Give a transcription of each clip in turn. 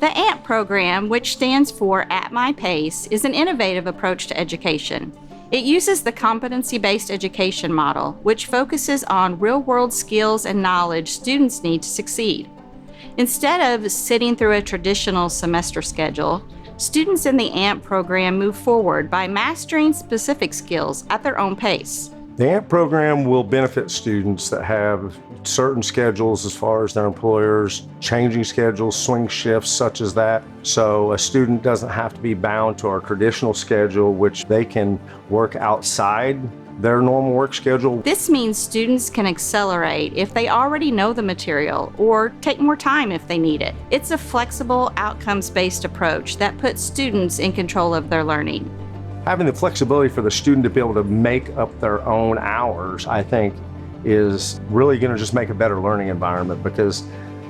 The A.M.P program, which stands for At My Pace, is an innovative approach to education. It uses the competency-based education model, which focuses on real-world skills and knowledge students need to succeed. Instead of sitting through a traditional semester schedule, students in the A.M.P program move forward by mastering specific skills at their own pace. The A.M.P program will benefit students that have certain schedules as far as their employers, changing schedules, swing shifts such as that. So a student doesn't have to be bound to our traditional schedule, which they can work outside their normal work schedule. This means students can accelerate if they already know the material or take more time if they need it. It's a flexible, outcomes-based approach that puts students in control of their learning. Having the flexibility for the student to be able to make up their own hours, I think, is really going to just make a better learning environment, because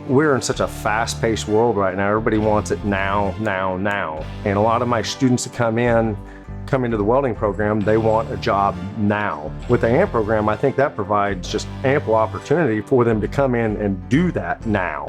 we're in such a fast-paced world right now. Everybody wants it now, now, now. And a lot of my students that come into the welding program, they want a job now. With the A.M.P program, I think that provides just ample opportunity for them to come in and do that now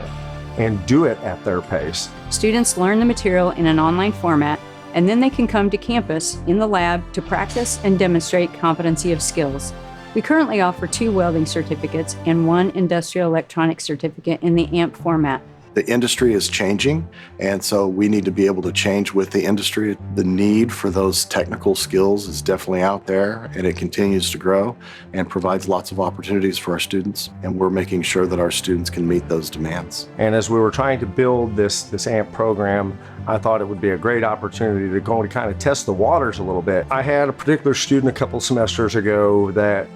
and do it at their pace. Students learn the material in an online format, and then they can come to campus in the lab to practice and demonstrate competency of skills. We currently offer 2 welding certificates and 1 industrial electronics certificate in the A.M.P format. The industry is changing, and so we need to be able to change with the industry. The need for those technical skills is definitely out there, and it continues to grow and provides lots of opportunities for our students, and we're making sure that our students can meet those demands. And as we were trying to build this A.M.P program, I thought it would be a great opportunity to go and kind of test the waters a little bit. I had a particular student a couple semesters ago that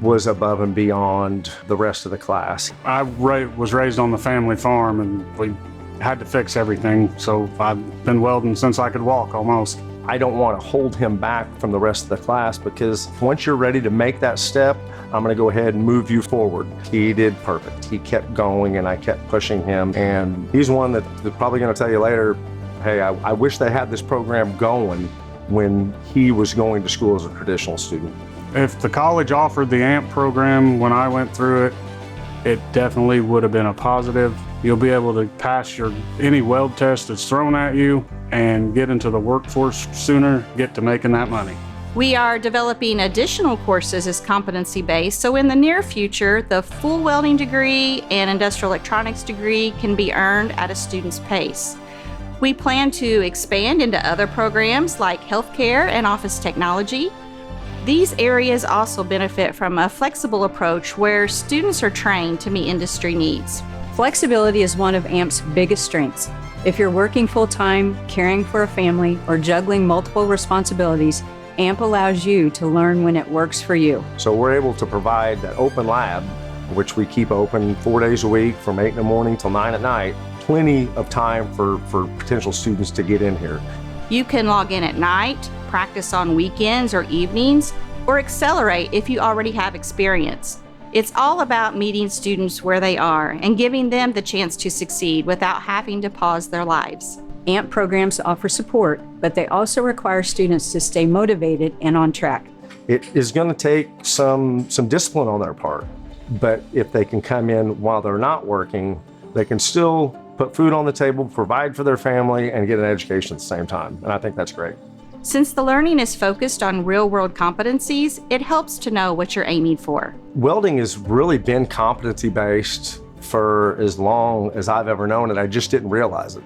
was above and beyond the rest of the class. I was raised on the family farm, and we had to fix everything, so I've been welding since I could walk almost. I don't want to hold him back from the rest of the class, because once you're ready to make that step, I'm going to go ahead and move you forward. He did perfect. He kept going, and I kept pushing him, and he's one that's probably going to tell you later, hey, I wish they had this program going when he was going to school as a traditional student. If the college offered the A.M.P program when I went through it, it definitely would have been a positive. You'll be able to pass any weld test that's thrown at you and get into the workforce sooner, get to making that money. We are developing additional courses as competency-based, so in the near future, the full welding degree and industrial electronics degree can be earned at a student's pace. We plan to expand into other programs like healthcare and office technology. These areas also benefit from a flexible approach where students are trained to meet industry needs. Flexibility is one of A.M.P's biggest strengths. If you're working full-time, caring for a family, or juggling multiple responsibilities, A.M.P allows you to learn when it works for you. So we're able to provide that open lab, which we keep open 4 days a week from 8 in the morning till 9 at night. Plenty of time for potential students to get in here. You can log in at night, practice on weekends or evenings, or accelerate if you already have experience. It's all about meeting students where they are and giving them the chance to succeed without having to pause their lives. A.M.P programs offer support, but they also require students to stay motivated and on track. It is going to take some discipline on their part, but if they can come in while they're not working, they can still put food on the table, provide for their family, and get an education at the same time. And I think that's great. Since the learning is focused on real-world competencies, it helps to know what you're aiming for. Welding has really been competency-based for as long as I've ever known it. I just didn't realize it.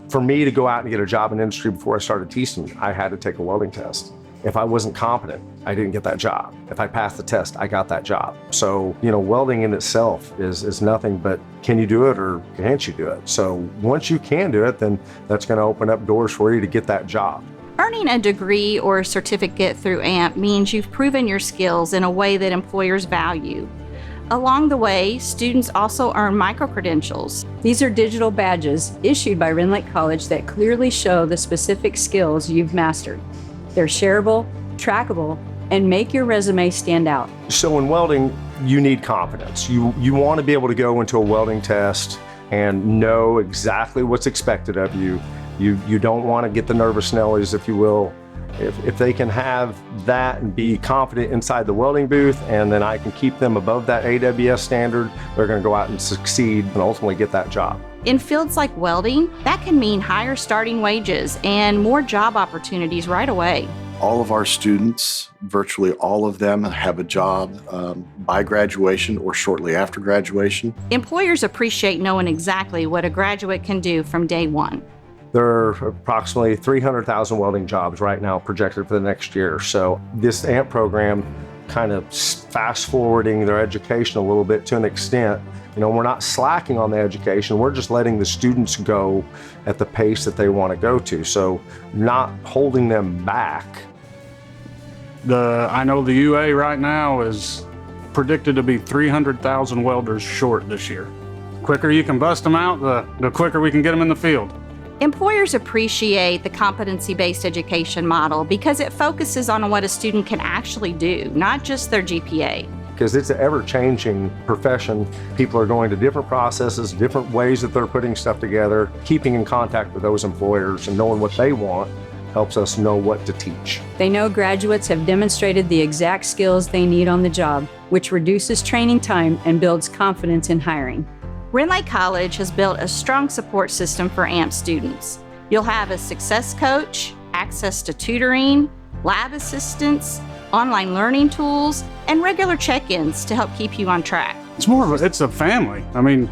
For me to go out and get a job in industry before I started teaching, I had to take a welding test. If I wasn't competent, I didn't get that job. If I passed the test, I got that job. So, welding in itself is nothing but can you do it or can't you do it? So once you can do it, then that's going to open up doors for you to get that job. Earning a degree or certificate through A.M.P means you've proven your skills in a way that employers value. Along the way, students also earn micro-credentials. These are digital badges issued by Rend Lake College that clearly show the specific skills you've mastered. They're shareable, trackable, and make your resume stand out. So in welding, you need confidence. You want to be able to go into a welding test and know exactly what's expected of you. You don't want to get the nervous Nellies, if you will, If they can have that and be confident inside the welding booth, and then I can keep them above that AWS standard, they're going to go out and succeed and ultimately get that job. In fields like welding, that can mean higher starting wages and more job opportunities right away. All of our students, virtually all of them, have a job by graduation or shortly after graduation. Employers appreciate knowing exactly what a graduate can do from day one. There are approximately 300,000 welding jobs right now projected for the next year. So this A.M.P program kind of fast forwarding their education a little bit to an extent. You know, we're not slacking on the education, we're just letting the students go at the pace that they want to go to. So not holding them back. I know the UA right now is predicted to be 300,000 welders short this year. The quicker you can bust them out, the quicker we can get them in the field. Employers appreciate the competency-based education model because it focuses on what a student can actually do, not just their GPA. Because it's an ever-changing profession. People are going to different processes, different ways that they're putting stuff together. Keeping in contact with those employers and knowing what they want helps us know what to teach. They know graduates have demonstrated the exact skills they need on the job, which reduces training time and builds confidence in hiring. Rend Lake College has built a strong support system for A.M.P students. You'll have a success coach, access to tutoring, lab assistance, online learning tools, and regular check-ins to help keep you on track. It's a family. I mean,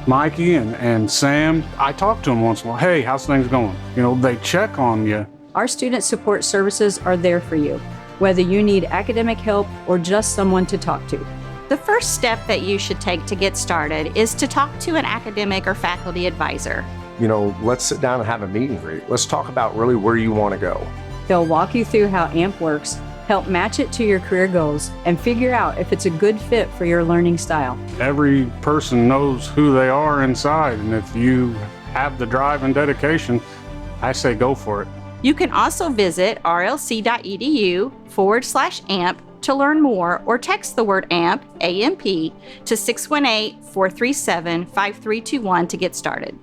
Mikey and Sam, I talk to them once in a while. Hey, how's things going? You know, they check on you. Our student support services are there for you, whether you need academic help or just someone to talk to. The first step that you should take to get started is to talk to an academic or faculty advisor. You know, let's sit down and have a meet and greet. Let's talk about really where you want to go. They'll walk you through how A.M.P works, help match it to your career goals, and figure out if it's a good fit for your learning style. Every person knows who they are inside, and if you have the drive and dedication, I say go for it. You can also visit rlc.edu/AMP to learn more, or text the word AMP, A-M-P, to 618-437-5321 to get started.